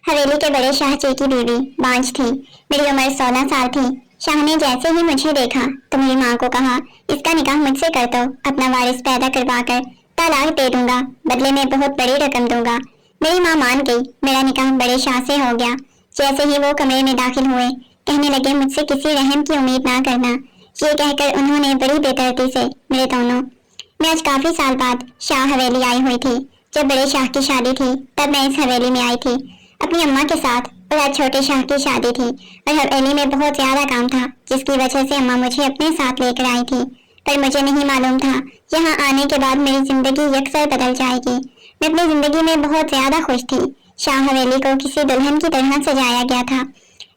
حویلی کے بڑے شاہ جی کی بیوی بانجھ تھی. میری عمر 16 سال تھی. شاہ نے جیسے ہی مجھے دیکھا تو میری ماں کو کہا اس کا نکاح مجھ سے کر دو. اپنا وارث پیدا کروا کر طلاق دے دوں گا, بدلے میں بہت بڑی رقم دوں گا. میری ماں مان گئی. میرا نکاح بڑے شاہ سے ہو گیا. جیسے ہی وہ کمرے میں داخل ہوئے کہنے لگے مجھ سے کسی رحم کی امید نہ کرنا. یہ کہہ کر انہوں نے بڑی بے دردی سے میرے دونوں میں آج کافی سال بعد شاہ حویلی آئی ہوئی تھی. جب بڑے شاہ کی شادی تھی تب میں اس حویلی میں آئی تھی اپنی اماں کے ساتھ, اور آج چھوٹے شاہ کی شادی تھی اور حویلی میں بہت زیادہ کام تھا جس کی وجہ سے اماں مجھے اپنے ساتھ لے کر آئی تھی. پر مجھے نہیں معلوم تھا یہاں آنے کے بعد میری زندگی یکسر بدل جائے گی. میں اپنی زندگی میں بہت زیادہ خوش تھی. شاہ حویلی کو کسی دلہن کی طرح سجایا گیا تھا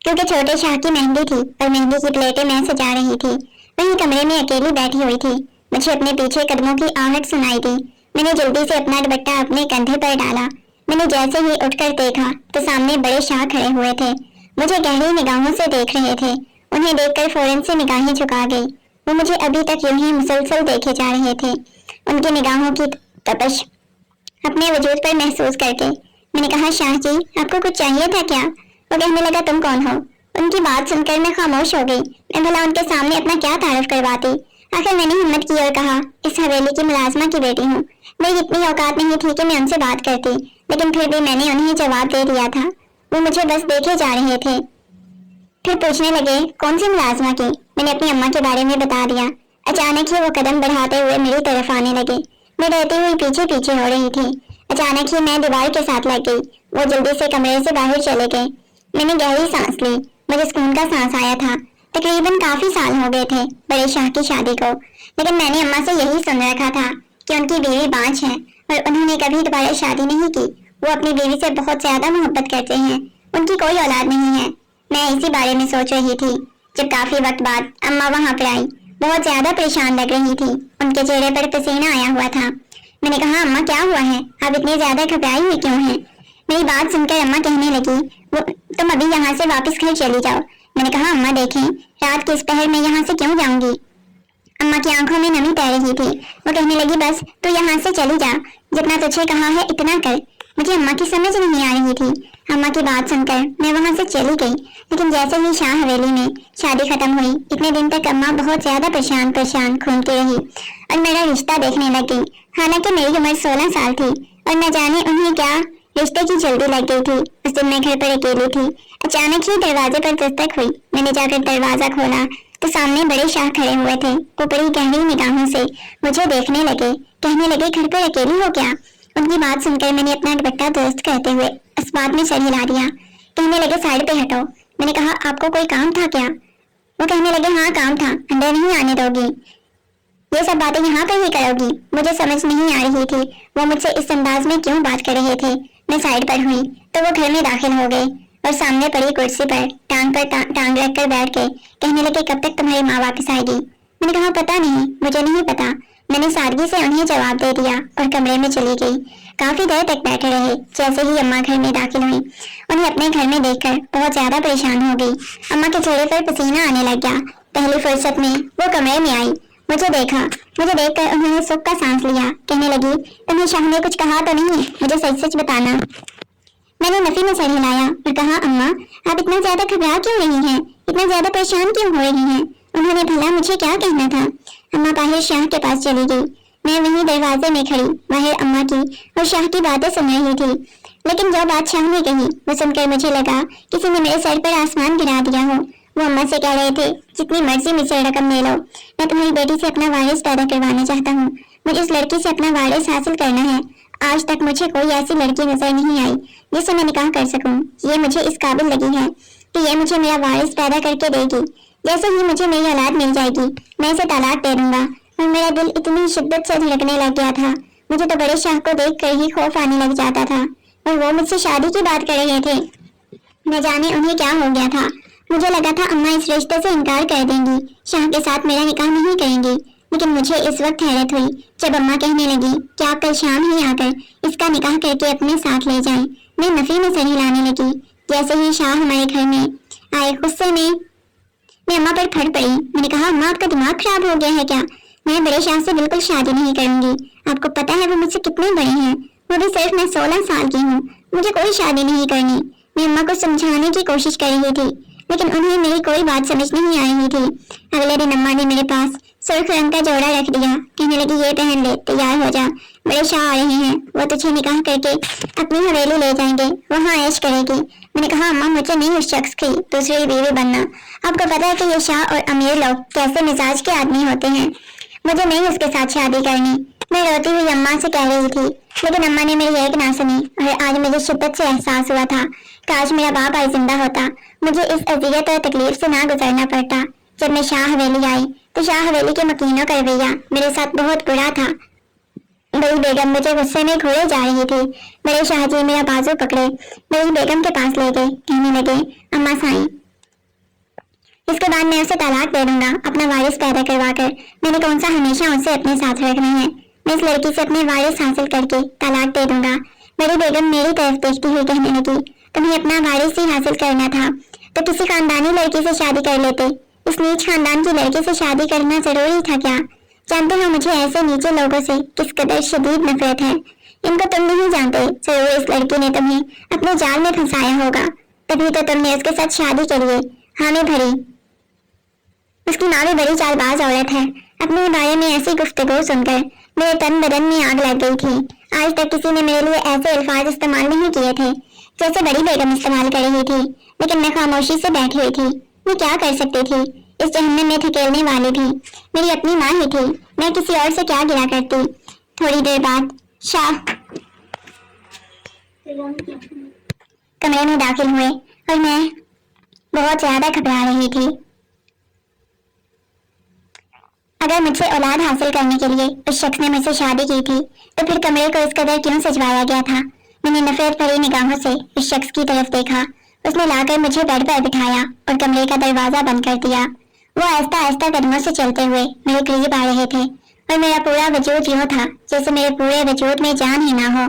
کیونکہ چھوٹے شاہ کی مہندی تھی اور مہندی کی پلیٹیں میں سجا رہی تھی. وہیں کمرے میں اکیلی بیٹھی ہوئی تھی. مجھے اپنے پیچھے قدموں کی آہٹ سنائی دی. میں نے جلدی سے اپنا دوپٹہ اپنے کندھے پر ڈالا. میں نے جیسے ہی اٹھ کر دیکھا تو سامنے بڑے شاہ کھڑے ہوئے تھے. مجھے گہری نگاہوں سے دیکھ رہے تھے. انہیں دیکھ کر فوراً سے نگاہیں جھکا گئی. وہ مجھے ابھی تک یوں ہی مسلسل دیکھے جا رہے تھے. ان کی نگاہوں کی تپش اپنے وجود پر محسوس کر کے میں نے کہا شاہ جی آپ کو کچھ چاہیے تھا کیا؟ وہ کہنے لگا تم کون ہو؟ ان کی بات سن کر میں خاموش ہو گئی. میں بھلا ان کے سامنے اپنا کیا تعارف کرواتی. آخر میں نے ہمت کی اور کہا اس حویلی کی ملازمہ کی بیٹی ہوں. میری اتنی اوقات نہیں تھی کہ میں ان سے بات کرتی, لیکن پھر بھی میں نے انہیں جواب دے دیا تھا. وہ مجھے بس دیکھے جا رہے تھے. پھر پوچھنے لگے کون سی ملازمہ کی. میں نے اپنی اماں کے بارے میں بتا دیا. اچانک ہی وہ قدم بڑھاتے ہوئے میری طرف آنے لگے. میں ڈرتی ہوئی پیچھے پیچھے ہو رہی تھی. اچانک ہی میں دیوار کے ساتھ لگ گئی. وہ جلدی سے کمرے سے باہر چلے گئے. میں نے گہری سانس لی. مجھے سکون کا سانس آیا تھا. تقریباً کافی سال ہو گئے تھے بڑے شاہ کی شادی کو, لیکن میں نے اماں سے یہی سن رکھا تھا کہ ان کی بیوی بانجھ ہے اور انہوں نے کبھی دوبارہ شادی نہیں کی. وہ اپنی بیوی سے بہت زیادہ محبت کرتے ہیں. ان کی کوئی اولاد نہیں ہے. میں اسی بارے میں سوچ رہی تھی جب کافی وقت بعد اماں وہاں پر آئی. بہت زیادہ پریشان لگ رہی تھی. ان کے چہرے پر پسینہ آیا ہوا تھا. میں نے کہا اماں کیا ہوا ہے, آپ اتنی زیادہ گھبرائی ہوئی کیوں ہیں؟ میری بات سن کر اماں کہنے لگی تم ابھی یہاں سے واپس گھر چلی جاؤ. میں نے کہا اماں دیکھیں رات کے اس پہر میں یہاں سے کیوں جاؤں گی. اماں کی آنکھوں میں نمی تیر رہی تھی. وہ کہنے لگی بس تو یہاں سے چلی جا, جتنا تجھے کہا ہے اتنا کر. مجھے اماں کی سمجھ نہیں آ رہی تھی. اماں کی بات سن کر میں وہاں سے چلی گئی. لیکن جیسے ہی شاہ حویلی میں شادی ختم ہوئی اتنے دن تک اماں بہت زیادہ پریشان گھومتی رہی اور میرا رشتہ دیکھنے لگ گئی. حالانکہ میری عمر 16 سال تھی اور نہ جانے انہیں کیا رشتے کی جلدی لگ گئی تھی. اس دن میں گھر پر اکیلی تھی. اچانک ہی دروازے پر دستک ہوئی. میں نے جا کر دروازہ کھولا تو سامنے بڑے شاہ کھڑے ہوئے تھے. وہ بڑی گہری نگاہوں سے مجھے دیکھنے لگے. کہنے لگے گھر پر اکیلی ہو کیا؟ ان کی بات سن کر میں نے اپنا دوپٹہ درست کرتے ہوئے اسباب میں سر ہلا دیا. کہنے لگے سائڈ پہ ہٹو. میں نے کہا آپ کو کوئی کام تھا کیا؟ وہ کہنے لگے ہاں کام تھا, اندر نہیں آنے دو گی؟ یہ سب باتیں یہاں پر ہی کرو گی؟ مجھے سمجھ نہیں آ رہی تھی وہ مجھ سے اس انداز میں کیوں بات کر رہے تھے. میں سائڈ پر ہوئی تو وہ گھر میں داخل ہو گئے اور سامنے پڑی کرسی پر ٹانگ رکھ کر بیٹھ کے کہنے لگے کب تک تمہاری ماں واپس آئے گی؟ میں نے کہا پتا نہیں, مجھے نہیں پتا. میں نے سادگی سے انہیں جواب دے دیا اور کمرے میں چلی گئی. کافی دیر تک بیٹھے رہے. جیسے ہی اماں گھر میں داخل ہوئی انہیں اپنے گھر میں دیکھ کر بہت زیادہ پریشان ہو گئی. اماں کے چہرے پر پسینہ آنے لگ گیا. پہلی فرصت میں وہ کمرے میں آئی, مجھے دیکھا. مجھے دیکھ کر انہوں نے سکھ کا سانس لیا. کہنے لگی تمہیں شاہ نے کچھ کہا تو نہیں؟ مجھے سچ سچ بتانا. میں نے نفی میں سر ہلایا اور کہا اماں آپ اتنا زیادہ گھبرا کیوں رہی ہیں, اتنا زیادہ پریشان کیوں ہو رہی ہیں؟ انہوں نے بھلا مجھے کیا کہنا تھا. اماں باہر شاہ کے پاس چلی گئی. میں وہیں دروازے میں کھڑی باہر اماں کی اور شاہ کی باتیں سن رہی تھی. لیکن جو بات شاہ نے کہی وہ سن کر مجھے لگا کسی نے میرے سر پر آسمان گرا دیا ہو. وہ اماں سے کہہ رہے تھے جتنی مرضی مجھ سے رقم لے لو, میں تمہاری بیٹی سے اپنا وارث پیدا کروانا چاہتا ہوں. مجھے اس لڑکی سے اپنا وارث حاصل کرنا ہے. آج تک مجھے کوئی ایسی لڑکی نظر نہیں آئی جس سے میں نکاح کر سکوں. یہ مجھے اس قابل لگی ہے کہ یہ مجھے میرا وارث پیدا کر کے دے گی. جیسے ہی مجھے میری اولاد مل جائے گی میں اسے طلاق دے دوں گا. اور میرا دل اتنی شدت سے دھڑکنے لگ گیا تھا, مجھے تو بڑے شاہ کو دیکھ کر ہی خوف آنے لگ جاتا تھا. اور وہ مجھ سے شادی کی بات کر رہے تھے. نہ جانے انہیں کیا ہو گیا تھا. مجھے لگا تھا اماں اس رشتے سے انکار کر دیں گی, شاہ کے ساتھ میرا نکاح نہیں کریں گی. لیکن مجھے اس وقت حیرت ہوئی جب اماں کہنے لگی کہ آپ کل شام ہی آ کر اس کا نکاح کر کے اپنے ساتھ لے جائیں. میں نفی میں سر ہلانے لگی. جیسے ہی شاہ ہمارے گھر میں آئے غصے میں اماں پر پھٹ پڑی. میں نے کہا اماں آپ کا دماغ خراب ہو گیا ہے کیا؟ میں بڑے شاہ سے بالکل شادی نہیں کروں گی. آپ کو پتا ہے وہ مجھ سے کتنے بڑے ہیں, وہ بھی صرف میں 16 سال کی ہوں. مجھے کوئی شادی نہیں کرنی. मैं अम्मा को समझाने की कोशिश कर रही थी, लेकिन उन्हें मेरी कोई बात समझ नहीं आ रही थी। अगले दिन अम्मा ने मेरे पास सुर्ख रंग का जोड़ा रख दिया। कहने लगी, ये पहन ले, तैयार हो जा, बड़े शाह आ रहे हैं, वो तुझे निकाह करके अपनी हवेली ले जाएंगे, वहाँ ऐश करेगी। मैंने कहा, अम्मा मुझे नहीं उस शख्स की दूसरी बीवी बनना। आपको पता है कि ये शाह और अमीर लोग कैसे मिजाज के आदमी होते हैं, मुझे नहीं उसके साथ शादी करनी। मैं रोती हुई अम्मा से कह रही थी, लेकिन अम्मा ने मेरी एक ना सुनी और आज मुझे शिद्दत से एहसास हुआ था, काश मेरा बाप आज जिंदा होता, मुझे इस अजियत और तकलीफ से ना गुजरना पड़ता। जब मैं शाह हवेली आई तो शाह हवेली के मकीनों का रवैया मेरे साथ बहुत बुरा था। बड़ी बेगम मुझे गुस्से में घूरे जा रही थी। बड़े शाहजी मेरा बाजू पकड़े बड़ी बेगम के पास ले गए। कहने लगे, अम्मा साईं, इसके बाद मैं उसे तलाक दे दूंगा अपना वारिस पैदा करवा कर। मैंने कौन सा हमेशा उसे अपने साथ रखना है। मैं इस लड़की से अपने वारिस हासिल करके तलाक दे दूंगा। बड़ी बेगम मेरी तरफ देखती हुई कहने लगी, तुम्हें अपना वारिस ही हासिल करना था तो किसी खानदानी लड़की से शादी कर लेते। इस नीच खानदान की लड़की से शादी करना जरूरी था क्या? जानते हो मुझे ऐसे नीचे लोगों से किस कदर शदीद नफरत है। इनको तुम नहीं जानते, जरूर इस लड़की ने तुम्हें अपने जाल में फंसाया होगा, तभी तो तुमने उसके साथ शादी के लिए हामी भरी। उसकी माँ भी बड़ी चालबाज औरत है। अपने बारे में ऐसी गुफ्तगू सुनकर मेरे तन बदन में आग लग गई थी। आज तक किसी ने मेरे लिए ऐसे अल्फाज इस्तेमाल नहीं किए थे जैसे बड़ी बेगम इस्तेमाल कर रही थी, लेकिन मैं खामोशी से बैठी हुई थी। मैं क्या कर सकती थी? इस जहन्नम में धकेलने वाली भी मेरी अपनी माँ ही थी। मैं किसी और से क्या गिला करती। थोड़ी देर बाद शाह कमरे में दाखिल हुए और मैं बहुत ज्यादा घबरा रही थी। अगर मुझसे औलाद हासिल करने के लिए उस शख्स ने मुझसे शादी की थी तो फिर कमरे को इस कदर क्यों सजवाया गया था? मैंने नफरत भरी निगाहों से उस शख्स की तरफ देखा। उसने लाकर मुझे बेड पर बिठाया और कमरे का दरवाजा बंद कर दिया। वो आहिस्ता आहिस्ता कदमों से चलते हुए मेरे करीब आ रहे थे और मेरा पूरा वजूद यूं था जैसे मेरे पूरे वजूद में जान ही ना हो।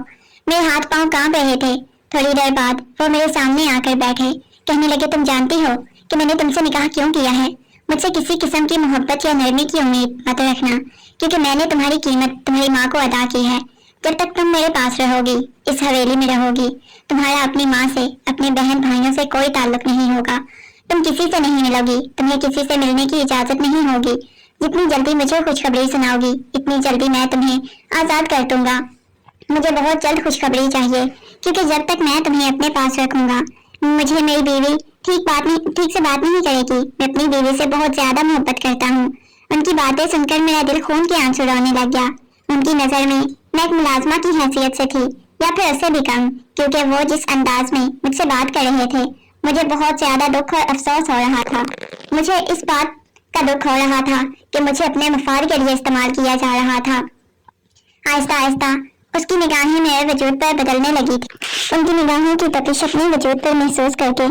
मेरे हाथ पांव कांप रहे थे। थोड़ी देर बाद वो मेरे सामने आकर बैठे। कहने लगे, तुम जानती हो कि मैंने तुमसे निकाह क्यों किया है? मुझसे किसी किस्म की मोहब्बत या नरमी की उम्मीद मत रखना, क्योंकि मैंने तुम्हारी कीमत तुम्हारी माँ को अदा की है। जब तक तुम मेरे पास रहोगी, इस हवेली में रहोगी, तुम्हारा अपनी माँ से, अपने बहन भाइयों से कोई ताल्लुक नहीं होगा। तुम किसी से नहीं मिलोगी, तुम्हें किसी से मिलने की इजाजत नहीं होगी। जितनी जल्दी मुझे खुशखबरी सुनाओगी, इतनी जल्दी मैं तुम्हें आजाद कर दूंगा। मुझे बहुत जल्द खुशखबरी चाहिए, क्योंकि जब तक मैं तुम्हें अपने पास रखूंगा, मुझे मेरी बीवी ठीक से बात नहीं करेगी। मैं अपनी बीवी से बहुत ज्यादा मोहब्बत करता हूँ। उनकी बातें सुनकर मेरा दिल खून के आंसू रोने लग गया। उनकी नजर में मैं एक मुलाजमा की हैसियत से थी, या फिर उससे भी कम, क्योंकि वो जिस अंदाज में मुझसे बात कर रहे थे, मुझे बहुत ज्यादा दुख और अफसोस हो रहा था। मुझे इस बात का दुख हो रहा था कि मुझे अपने मफाद के लिए इस्तेमाल किया जा रहा था। आहिस्ता आहिस्ता उसकी निगाहें मेरे वजूद पर बदलने लगी थी। उनकी निगाहों की तपिश अपने वजूद पर महसूस करके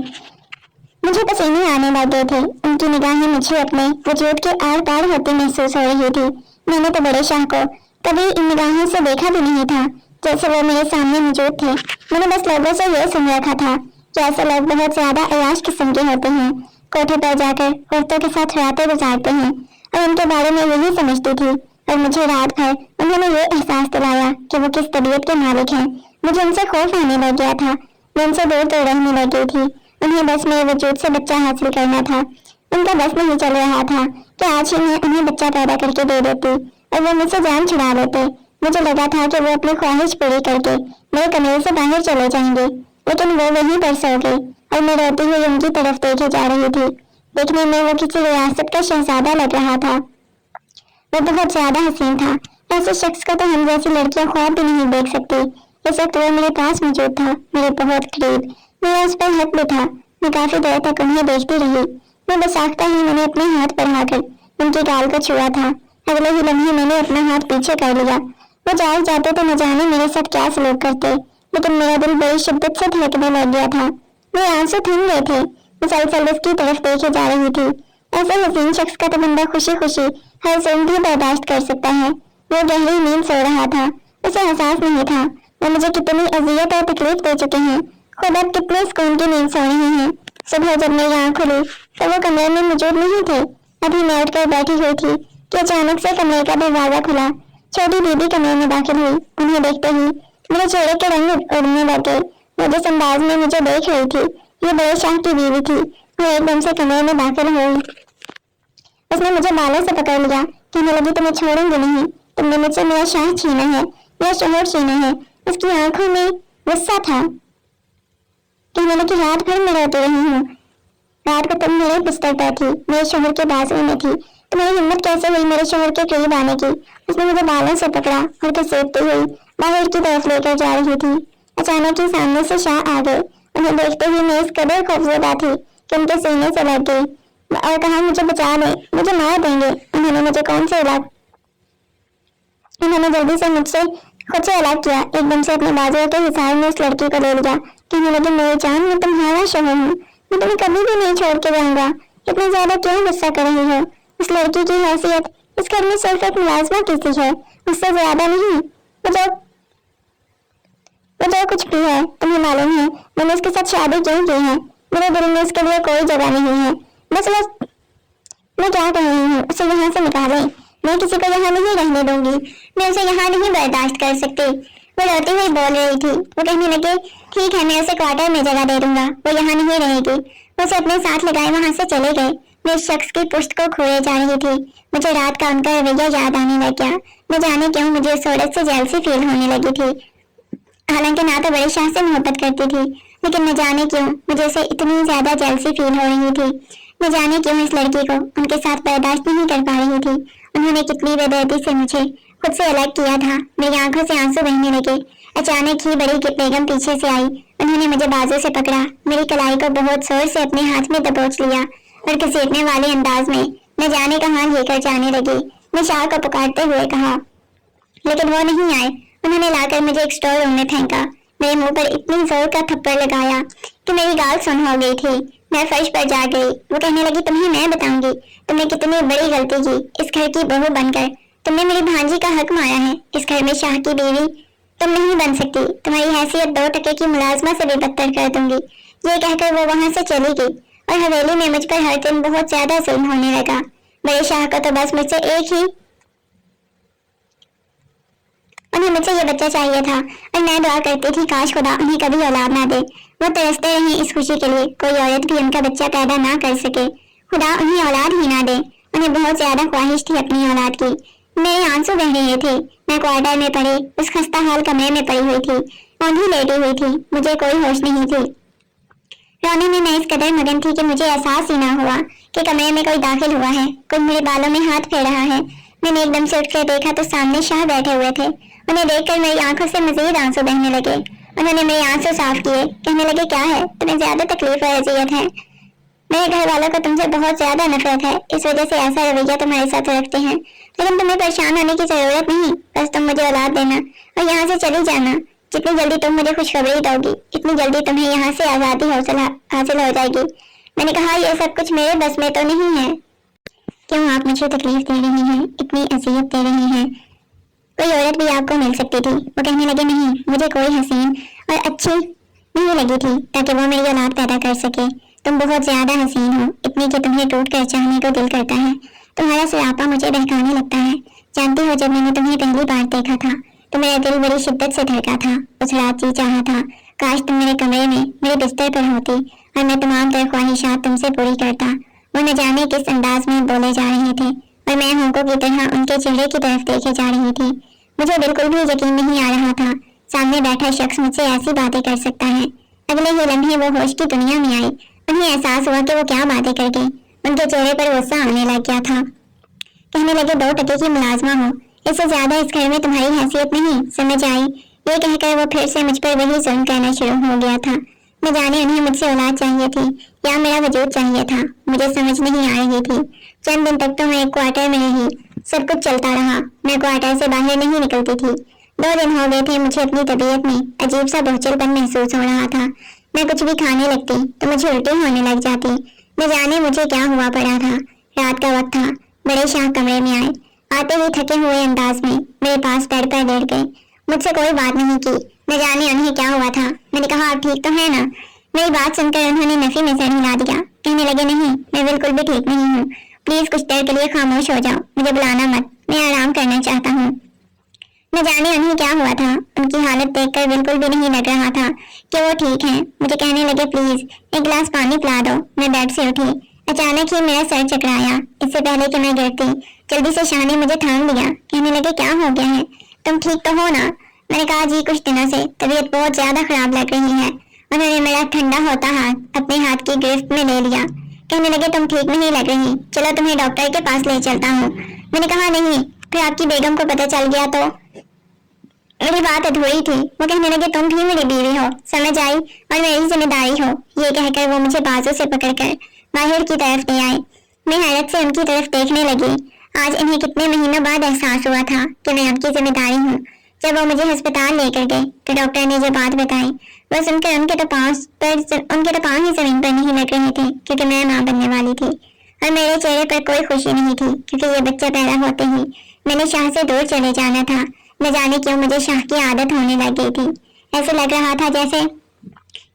मुझे पसीने आने लग गए थे। उनकी निगाहें मुझे अपने वजूद के आर पार होती महसूस हो रही थी। मैंने तो बड़े शाह को कभी इन निगाहों से देखा भी नहीं था, जैसे वो मेरे सामने मौजूद थे। मैंने बस लोगों से यह सुन रखा था कि ऐसे लोग बहुत ज्यादा अयाश किस्म के होते हैं, कोठे पर जाकर औरतों के साथ रातें गुजारते हैं, और उनके बारे में यही समझती थी। और मुझे रात भर उन्होंने ये एहसास दिलाया कि वो किस तबीयत के मालिक हैं। मुझे उनसे खौफ आने लग गया था। मैं उनसे दूर दूर रहने लग गई थी। उन्हें बस मेरे वजूद से बच्चा हासिल करना था। उनका बस नहीं चल रहा था कि आज ही मैं उन्हें बच्चा पैदा करके दे देती और वो मुझसे जान छुड़ा लेते। मुझे लगा था कि वो अपनी ख्वाहिश पूरी करके मेरे कमरे से बाहर चले जाएंगे, लेकिन वो वहीं पर सो गए और मैं रोती हुई उनकी तरफ देखे जा रही थी। देखने में वो किसी रियासत का शहजादा लग रहा था। वो बहुत ज्यादा हसीन था। ऐसे शख्स को तो हम जैसी लड़कियां ख्वाब भी नहीं देख सकती। इस वक्त वो मेरे पास मौजूद था, मेरे बहुत करीब। मेरा उस पर हक भी था। मैं काफी देर तक उन्हें देखती रही। मैं बस आखता ही मैंने अपने हाथ बढ़ाकर उनके गाल को छुआ था। अगले ही लम्हे मैंने अपना हाथ पीछे कर लिया। वो जाग जाते तो न जाने मेरे साथ क्या सलूक करते, लेकिन मेरा दिल बड़ी शिद्दत से धड़कने लग गया था। मेरे आंसू थम गए थे। मुसलसल उसकी तरफ देखे जा रही थी। ऐसे हसीन शख्स का तो बंदा खुशी खुशी हर जुल्म भी बर्दाश्त कर सकता है। वो गहरी नींद सो रहा था। उसे एहसास नहीं था वो मुझे कितनी अजियत और तकलीफ दे चुके हैं। खुद अब कितने सुकून की नींद सो रहे हैं। सुबह जब मेरी आँख खुली तो वो कमरे में मौजूद नहीं थे। अभी मैं उठकर बैठी हुई थी कि अचानक से कमरे का दरवाजा खुला। छोटी दीदी कमरे में दाखिल हुई। उन्हें देखते ही मेरे चेहरे के रंग उड़ने लगे। वो जिस अंदाज में मुझे देख रही थी, ये बड़े शाह की बीवी थी। वो एकदम से कमरे में दाखिल हुई। उसने मुझे बालों से पकड़ लिया, कहने लगी तुम्हें छोड़ूंगी नहीं, तुमने मुझसे मेरा शाह छीना है, मेरा शोहर छीना है। उसकी आंखों में गुस्सा था। कहने लगी रात भर मैं रोती रही हूँ, रात को तुम मेरे बिस्तर पर थी, मेरे शोहर के बाजू में थी, तुम्हारी हिम्मत कैसे हुई मेरे शोहर के करीब आने की। उसने मुझे बालों से पकड़ा और घसीटती हुई बाहर की तरफ लेकर जा रही थी। अचानक ही सामने से शाह आ गए। उन्हें देखते ही मैं इस कदर खौफजदा थी कि उनके सीने से लग गई और कहा मुझे बचा दे, मुझे मार देंगे। उन्होंने मुझे कौन से अलग उन्होंने जल्दी से मुझसे खुद से अलग किया, एकदम से अपने बाजुओं के हिसाब में उस लड़की को ले लिया। कहने लगे मेरी जान, मैं तुम्हारा शोहर हूँ, मैं तुम्हें कभी भी नहीं छोड़ के जाऊंगा, इतना ज्यादा क्यों गुस्सा कर रही हो। उस लड़की की हैसियत इस घर में सिर्फ एक मुलाजमा किसी है, उससे ज्यादा नहीं। वो जो कुछ भी है तुम्हें मालूम है, मैंने उसके साथ शादी क्यों की है। मेरे दिल में उसके लिए कोई जगह नहीं है। बस मैं क्या कह रही हूँ, उसे यहाँ से निकाले, मैं किसी को यहाँ नहीं रहने दूंगी, मैं उसे यहाँ नहीं बर्दाश्त कर सकती। वो रोती हुई बोल रही थी। वो कहने लगे ठीक है, मैं उसे क्वार्टर में जगह दे दूंगा, वो यहाँ नहीं रहेगी। वो उसे अपने साथ लगाए वहां से चले गए। मैं इस शख्स की पुष्ट को खोए जा रही थी। मुझे रात का उनका रवैया याद आने लग गया। न जाने क्यों मुझे उस औरत से जेलसी फील होने लगी थी। हालांकि ना तो बड़े शाह से मोहब्बत करती थी, लेकिन न जाने क्यों मुझे उसे इतनी ज्यादा जेलसी फील हो रही थी। न जाने क्यों इस लड़की को उनके साथ बर्दाश्त नहीं कर पा रही थी। उन्होंने कितनी बेदर्दी से मुझे खुद से अलग किया था। मेरी आंखों से आंसू बहने लगे। अचानक ही बड़ी बेगम पीछे से आई। उन्होंने मुझे बाजू से पकड़ा, मेरी कलाई को बहुत जोर से अपने हाथ में दबोच लिया और घसीटने वाले अंदाज में न जाने कहाँ लेकर जाने लगी। मैं शाह को पुकारते हुए कहा, लेकिन वो नहीं आए। उन्होंने लाकर मुझे एक स्टोर रूम में फेंका। मेरे मुंह पर इतनी जोर का थप्पड़ लगाया कि मेरी गाल सुन हो गई थी। मैं फर्श पर जा गई। वो कहने लगी तुम्हें मैं बताऊंगी, तुमने कितनी बड़ी गलती की इस घर की बहू बनकर। तुमने मेरी भांजी का हक मारा है। इस घर में शाह की बीवी तुम नहीं बन सकती। तुम्हारी हैसियत 2 टके की मुलाजमा से भी बदतर कर दूंगी। ये कहकर वो वहां से चली गई और हवेली में मुझ पर हर दिन बहुत ज्यादा जुल्म होने लगा। बड़े शाह को तो बस मुझसे उन्हें मुझसे ये बच्चा चाहिए था और मैं दुआ करती थी काश खुदा उन्हें कभी औलाद ना दे। वो तरसते रहे इस खुशी के लिए कोई औरत भी उनका बच्चा पैदा ना कर सके। खुदा उन्हें औलाद ही ना दे। उन्हें बहुत ज्यादा ख्वाहिश थी अपनी औलाद की। मेरे आंसू बह रहे थे। मैं क्वार्टर में पड़ी उस खस्ता हाल कमरे में पड़ी हुई थी, औंधी लेटी हुई थी। मुझे कोई होश नहीं थी। रोने में मैं इस कदर मगन थी कि मुझे एहसास ही ना हुआ कि कमरे में कोई दाखिल हुआ है। कोई मेरे बालों में हाथ फेर रहा है। मैंने एकदम से उठकर देखा तो सामने शाह बैठे हुए थे। उन्हें देखकर मेरी आंखों से मजीद आंसू बहने लगे। उन्होंने मेरे आंसू साफ किए। कहने लगे क्या है, तुम्हें ज्यादा तकलीफ और अजियत है। मेरे घर वालों को तुमसे बहुत ज्यादा नफरत है, इस वजह से ऐसा रवैया तुम्हारे साथ रखते हैं। लेकिन तुम्हें परेशान होने की जरूरत नहीं, बस तुम मुझे औलाद देना और यहाँ से चली जाना। जितनी जल्दी तुम मुझे खुशखबरी दोगी इतनी जल्दी तुम्हें यहाँ से आजादी हासिल हो जाएगी। मैंने कहा यह सब कुछ मेरे बस में तो नहीं है। क्यों आप मुझे तकलीफ दे रही हैं, इतनी अजियत दे रही हैं। कोई औरत भी आपको मिल सकती थी। वो कहने लगे नहीं, मुझे कोई हसीन और अच्छी नहीं लगी थी ताकि वो मेरी औलाद पैदा कर सके। तुम बहुत ज्यादा हसीन हो, इतनी कि तुम्हें टूट कर चाहने को दिल करता है। तुम्हारा सरापा मुझे बहकाने लगता है। जानती हो जब मैंने तुम्हें पहली बार देखा था तो मेरा दिल बड़ी शिद्दत से धड़का था। उस रात जी चाहा था काश तुम मेरे कमरे में मेरे बिस्तर पर होती और मैं तमाम तर ख्वाहिशात तुमसे पूरी करता। वो न जाने किस अंदाज में बोले जा रहे थे और मैं होंकों की तरह उनके चेहरे की तरफ देखे जा रही थी। मुझे बिल्कुल भी यकीन नहीं आ रहा था सामने बैठा शख्स मुझसे ऐसी बातें कर सकता है। अगले ही लम्हे वो होश की दुनिया में आई। उन्हें एहसास हुआ कि वो क्या बातें कर गई। उनके चेहरे पर गुस्सा आने लग गया था। कहने लगे 2 टके की मुलाजमा हो, इससे ज्यादा इस घर में तुम्हारी हैसियत नहीं, समझ आई। ये कहकर वो फिर से मुझ पर वही जुल्म करना शुरू हो गया था। न जाने उन्हें मुझसे औलाद चाहिए थी या मेरा वजूद चाहिए था, मुझे समझ नहीं आ रही थी। चंद दिन तक तो मैं एक क्वार्टर में रही, सब कुछ चलता रहा। मैं क्वार्टर से बाहर नहीं निकलती थी। 2 दिन हो गए थे मुझे अपनी तबीयत में अजीब सा बोझलपन महसूस हो रहा था। मैं कुछ भी खाने लगती तो मुझे उल्टी होने लग जाती। न जाने मुझे क्या हुआ पड़ा था। रात का वक्त था। बड़े शाह कमरे में आए। आते ही थके हुए अंदाज में मेरे पास बेड पर लेट गए। मुझसे कोई बात नहीं की। न जाने उन्हें क्या हुआ था। मैंने कहा आप ठीक तो है ना। मेरी बात सुनकर उन्होंने नफी में सर हिला दिया। कहने लगे नहीं, मैं बिल्कुल भी ठीक नहीं हूँ। प्लीज कुछ देर के लिए खामोश हो जाओ, मुझे बुलाना मत, मैं आराम करना चाहता हूँ। न जाने उन्हें क्या हुआ था। उनकी हालत देखकर बिल्कुल भी नहीं लग रहा था कि वो ठीक हैं। मुझे कहने लगे, प्लीज एक गिलास पानी पिला दो। मैं बेड से उठी। अचानक ही मेरा सर चकराया। इससे पहले कि मैं गिरती, जल्दी से शाह ने मुझे थाम लिया। कहने लगे, क्या हो गया है, तुम ठीक तो हो ना? मैंने कहा, जी कुछ दिनों से तबीयत बहुत ज्यादा खराब लग रही है। उन्होंने मेरा ठंडा होता हाथ अपने हाथ की गिरफ्त में ले लिया। कहने लगे, तुम ठीक नहीं लग रही, चलो तुम्हें डॉक्टर के पास ले चलता हूँ। मैंने कहा, नहीं, फिर आपकी बेगम को पता चल गया तो? मेरी बात अधूरी थी। वो कहने लगे, तुम भी मेरी बीवी हो, समझ आई, और मेरी जिम्मेदारी हो। ये कहकर वो मुझे बाजू से पकड़कर बाहर की तरफ ले आए। मैं हैरत से उनकी तरफ देखने लगी। आज इन्हें कितने महीनों बाद एहसास हुआ था कि मैं उनकी जिम्मेदारी हूँ। जब वो मुझे अस्पताल लेकर गए तो डॉक्टर ने जो बात बताई वो सुनकर उनके तो पाँव ही जमीन पर नहीं लग रहे थे, क्योंकि मैं माँ बनने वाली थी और मेरे चेहरे पर कोई खुशी नहीं थी, क्योंकि ये बच्चा पैदा होते ही मैंने शाह से दूर चले जाना था। न जाने क्यों मुझे शाह की आदत होने लग गई थी। ऐसे लग रहा था जैसे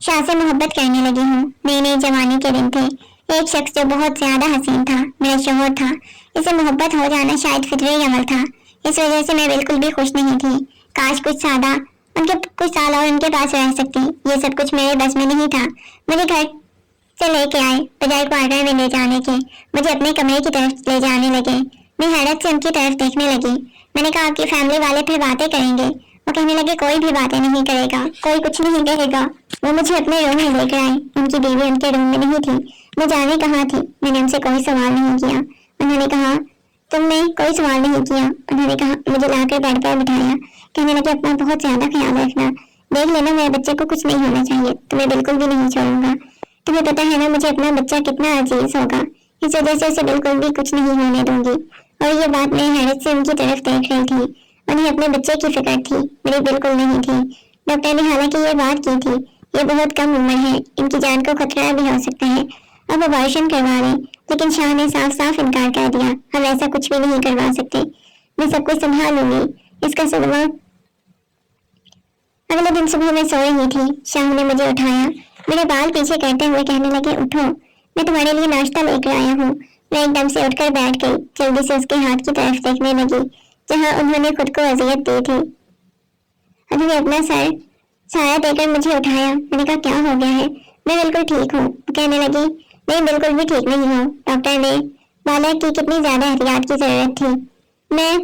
शाह से मोहब्बत करने लगी हूँ। नई नई जवानी के दिन थे। एक शख्स जो बहुत ज्यादा हसीन था मेरा शोहर था। इसे मोहब्बत हो जाना शायद फितरी अमल था। इस वजह से मैं बिल्कुल भी खुश नहीं थी। काश कुछ साल और उनके पास रह सकती। ये सब कुछ मेरे बस में नहीं था। मुझे घर से लेके आए, बजाय क्वार्टर में ले जाने के मुझे अपने कमरे की तरफ ले जाने लगे। मैं हैरत से उनकी तरफ देखने लगी। मैंने कहा, आपकी फैमिली वाले फिर बातें करेंगे? वो कहने लगे, कोई भी बातें नहीं करेगा, कोई कुछ नहीं कहेगा। वो मुझे अपने रूम में लेकर आए। उनकी बीवी उनके रूम में नहीं थी। मैं जाने कहाँ थी। मैंने उनसे कोई सवाल नहीं किया। उन्होंने कहा, तुमने कोई सवाल नहीं किया। उन्होंने कहा, मुझे लाकर बेड पर बिठाया। कहने लगे, अपना बहुत ज्यादा ख्याल रखना, देख लेना मेरे बच्चे को कुछ नहीं होना चाहिए, तुम्हें बिल्कुल भी नहीं छोड़ूंगा। तुम्हें पता है ना मुझे अपना बच्चा कितना अजीज होगा, इस वजह से उसे बिल्कुल भी कुछ नहीं होने दूंगी। और ये बात मैं हैरत से उनकी तरफ देख रही थी। उन्हें अपने बच्चे की फिक्र थी, मेरी बिल्कुल नहीं थी। डॉक्टर ने हालांकि ये बात की थी, ये बहुत कम उम्र है, इनकी जान को खतरा भी हो सकता है, अब अबॉर्शन करवा लें। लेकिन शाह ने साफ साफ इनकार कर दिया, हम ऐसा कुछ भी नहीं करवा सकते, मैं सब कुछ संभाल लूंगी। इसका सदमा। अगले दिन सुबह मैं सो रही थी। शाह ने मुझे उठाया, मेरे बाल पीछे करते हुए कहने लगे, उठो, मैं तुम्हारे लिए नाश्ता लेकर आया हूँ। मैं एकदम से उठकर बैठ गई। जल्दी से उसके हाथ की तरफ देखने लगी जहाँ उन्होंने खुद को अजियत दी थी। उन्होंने अपना सर साया देकर मुझे उठाया। मैंने कहा, क्या हो गया है? मैं बिल्कुल ठीक हूँ। कहने लगी, नहीं, बिल्कुल भी ठीक नहीं हूँ। डॉक्टर ने बोला कि कितनी ज्यादा एहतियात की जरूरत थी। मैं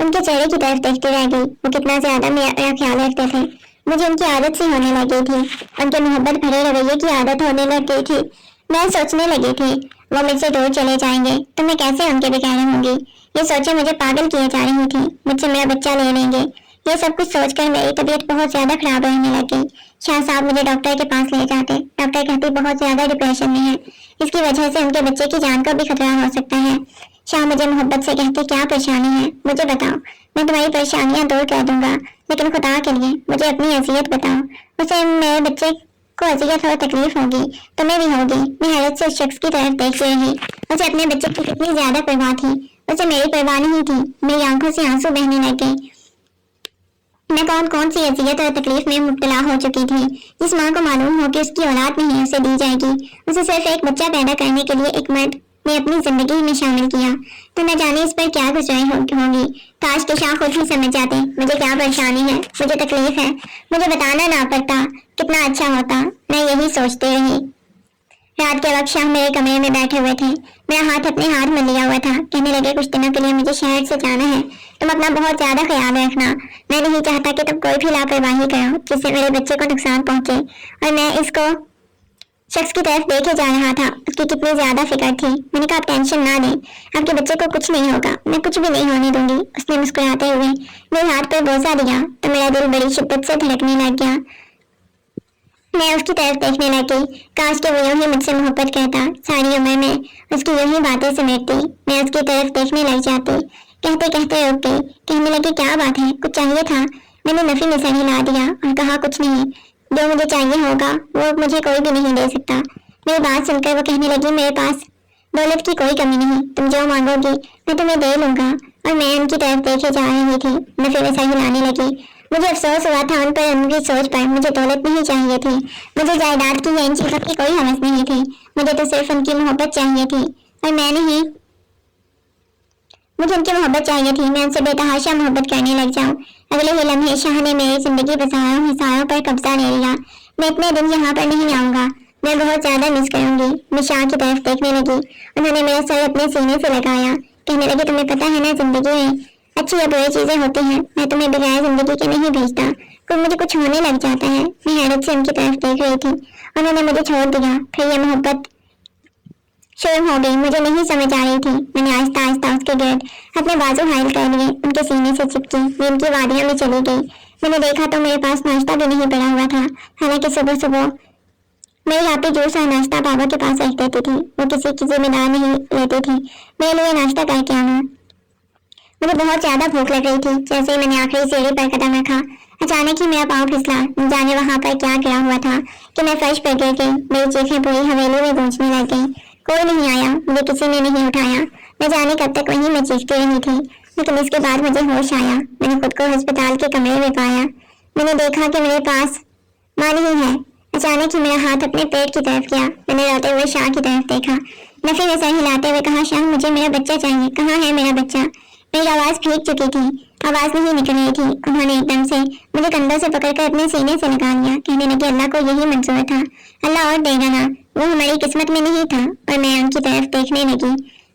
उनके चेहरे की तरफ देखती रह गई। वो कितना ज्यादा मेरा ख्याल रखते थे। मुझे उनकी आदत सी होने लग गई थी। उनके मोहब्बत भरे रवैये की आदत होने लग गई थी। मैं सोचने लगी थी, वो मुझसे दूर चले जाएंगे तो मैं कैसे उनके बगैर रहूंगी। ये सोचे मुझे पागल किए जा रही थी, मुझसे मेरा बच्चा ले लेंगे। ये सब कुछ सोचकर मेरी तबीयत बहुत ज्यादा खराब रहने लग गई। शाह साहब मुझे डॉक्टर के पास ले जाते। डॉक्टर कहते बहुत ज्यादा डिप्रेशन में है, इसकी वजह से उनके बच्चे की जान को भी खतरा हो सकता है। शाह मुझे मोहब्बत से कहते, क्या परेशानी है, मुझे बताओ, मैं तुम्हारी परेशानियां दूर कर दूंगा, लेकिन खुदा के लिए मुझे अपनी अजियत बताओ। उसे मेरे बच्चे को अजियत और तकलीफ होगी, तुम्हें भी होगी। मैं हैरत से उस शख्स की तरफ देखती रही। उसे अपने बच्चे की कितनी ज्यादा परवाह थी, उसे मेरी परवाह नहीं थी। मेरी आंखों से आंसू बहने लग गए। मैं कौन कौन सी अजियत और तकलीफ में मुब्तला हो चुकी थी। जिस माँ को मालूम हो कि उसकी औलाद नहीं उसे दी जाएगी, उसे सिर्फ एक बच्चा पैदा करने के लिए एक मर्द ने अपनी जिंदगी में शामिल किया, तो न जाने इस पर क्या गुजराई होगी। काश के शाह खुद ही समझ जाते मुझे क्या परेशानी है, मुझे तकलीफ है, मुझे बताना ना पड़ता, कितना अच्छा होता। मैं यही सोचती रही। रात के वक्त शाह मेरे कमरे में बैठे हुए थे। मेरा हाथ अपने हाथ में लिया हुआ था। कहने लगे, कुछ दिनों के लिए मुझे शहर से जाना है, तुम अपना बहुत ज्यादा ख्याल रखना। मैं नहीं चाहता कि तुम कोई भी लापरवाही करो जिससे मेरे बच्चे को नुकसान पहुंचे। और मैं इसको शख्स की तरफ देखे जा रहा था, उसकी कितनी ज्यादा फिक्र थी। मैंने कहा, आप टेंशन ना लें, आपके बच्चे को कुछ नहीं होगा, मैं कुछ भी नहीं होने दूंगी। उसने मुस्कुराते हुए मेरे हाथ पर बोसा दिया तो मेरा दिल बड़ी शिद्दत से धड़कने लग गया। मैं उसकी तरफ देखने लगी। काश के वो यूं ही मुझसे मोहब्बत करता, सारी उम्र में उसकी यही बातें समेटती। मैं उसकी तरफ देखने लग जाती। कहते कहते रुक गई। कहने लगी, क्या बात है, कुछ चाहिए था? मैंने नफी में सर हिला दिया और कहा, कुछ नहीं, जो मुझे चाहिए होगा वो मुझे कोई भी नहीं दे सकता। मेरी बात सुनकर वो कहने लगी, मेरे पास दौलत की कोई कमी नहीं, तुम जो मांगोगी मैं तुम्हें दे लूंगा। और मैं उनकी तरफ देखे जा रही थी। नफी में सर हिलाने लगी। मुझे अफसोस हुआ था उन पर, उनकी सोच पर। मुझे दौलत नहीं चाहिए थी, मुझे जायदाद की या इन चीजों की कोई हवस नहीं थी। मुझे तो सिर्फ उनकी मोहब्बत चाहिए थी। और मैंने ही मुझे उनकी मोहब्बत चाहिए थी, मैं उनसे बेतहाशा मोहब्बत करने लग जाऊं। अगले ही लम्हे शाह ने मेरी जिंदगी बसारों हिसारों पर कब्जा ले लिया। मैं इतने दिन यहाँ पर नहीं आऊंगा, मैं बहुत ज्यादा मिस करूंगी। मैं शाह की तरफ देखने लगी। उन्होंने मेरा सर अपने सीने से लगाया, कहने लगे तुम्हें पता है ना, जिंदगी में अच्छी या बुरी चीजें होती हैं, मैं तुम्हें बगैर जिंदगी के नहीं भेजता, फिर मुझे कुछ होने लग जाता है। मैं हैरत से उनकी तरफ देख रही थी। उन्होंने मुझे छोड़ दिया, फिर ये मोहब्बत शुरू हो गई। मुझे नहीं समझ आ रही थी। मैंने आहिस्ता आहिस्ता उसके गिर्द अपने बाजू हाइल कर लिए, उनके सीने से चिपकी, नींद की वादियों में चली गई। मैंने देखा तो मेरे पास नाश्ता भी नहीं पड़ा हुआ था। हालांकि सुबह सुबह मेरी आती जूस और नाश्ता बाबा के पास रख देती थी, वो किसी की जिम्मेदार नहीं लेती थी। मेरे लिए नाश्ता करके आना। मुझे बहुत ज्यादा भूख लग रही थी। जैसे ही मैंने आखिरी सीढ़ी पर कदम रखा, अचानक ही मेरा पाँव फिसला। न जाने वहां पर क्या गिरा हुआ था कि मैं फर्श पर गिर गई। मेरी चीखें पूरी हवेली में गूंजने लग गई। कोई नहीं आया, मुझे किसी ने नहीं उठाया। न जाने कब तक वहीं मैं चीखती रही थी, लेकिन इसके बाद मुझे होश आया। मैंने खुद को अस्पताल के कमरे में पाया। मैंने देखा कि मेरे पास माँ नहीं है। अचानक ही मेरा हाथ अपने पेट की तरफ गया। मैंने रोते हुए शाह की तरफ देखा। नफी ने सर हिलाते हुए कहा, शाह मुझे मेरा बच्चा चाहिए, कहाँ है मेरा बच्चा? मेरी आवाज भीग चुकी थी, आवाज नहीं निकल रही थी। उन्होंने एकदम से मुझे कंधों से पकड़कर अपने सीने से निकाल लिया, कहने लगे अल्लाह को यही मंजूर था, अल्लाह और देगा ना, वो हमारी किस्मत में नहीं था। और मैं उनकी तरफ देखने लगी।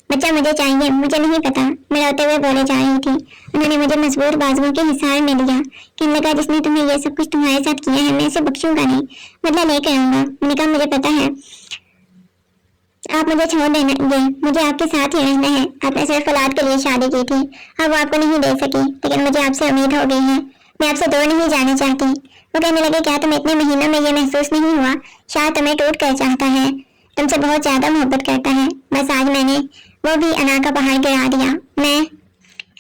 बच्चा मुझे चाहिए, मुझे नहीं पता, मैं रोते हुए बोले जा रही थी। उन्होंने मुझे मजबूर बाजुओं के हिसार में लिया, कहने लगा जिसने तुम्हें ये सब कुछ तुम्हारे साथ किया है, मैं इसे बख्शूंगा नहीं, बदला लेकर आऊंगा। मैंने कहा मुझे पता है आप मुझे छोड़ देंगे, मुझे आपके साथ ही रहना है। आपने सिर्फ औलाद के लिए शादी की थी, अब वो आपको नहीं दे सकी, लेकिन मुझे आपसे उम्मीद हो गई है, मैं आपसे दूर नहीं जाना चाहती। वो कहने लगे क्या तुम्हें इतने महीनों में ये महसूस नहीं हुआ, शायद तुम्हें टूट कर चाहता है, तुमसे बहुत ज्यादा मोहब्बत करता है। बस आज मैंने वो भी अना का पहाड़ गिरा दिया। मैं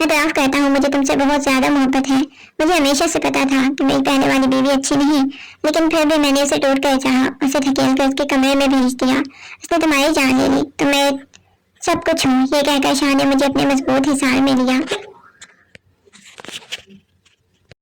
एतराफ करता हूँ मुझे तुमसे बहुत ज्यादा मोहब्बत है। मुझे हमेशा से पता था कि मेरी पहले वाली बीवी अच्छी नहीं, लेकिन फिर भी मैंने उसे टूट कर चाहा, उसे धकेल कर उसके कमरे में भेज दिया। उसने तुम्हारी जान ले ली, तो मैं सब कुछ हूँ, ये कहकर शाह ने मुझे अपने मजबूत हिसार में लिया।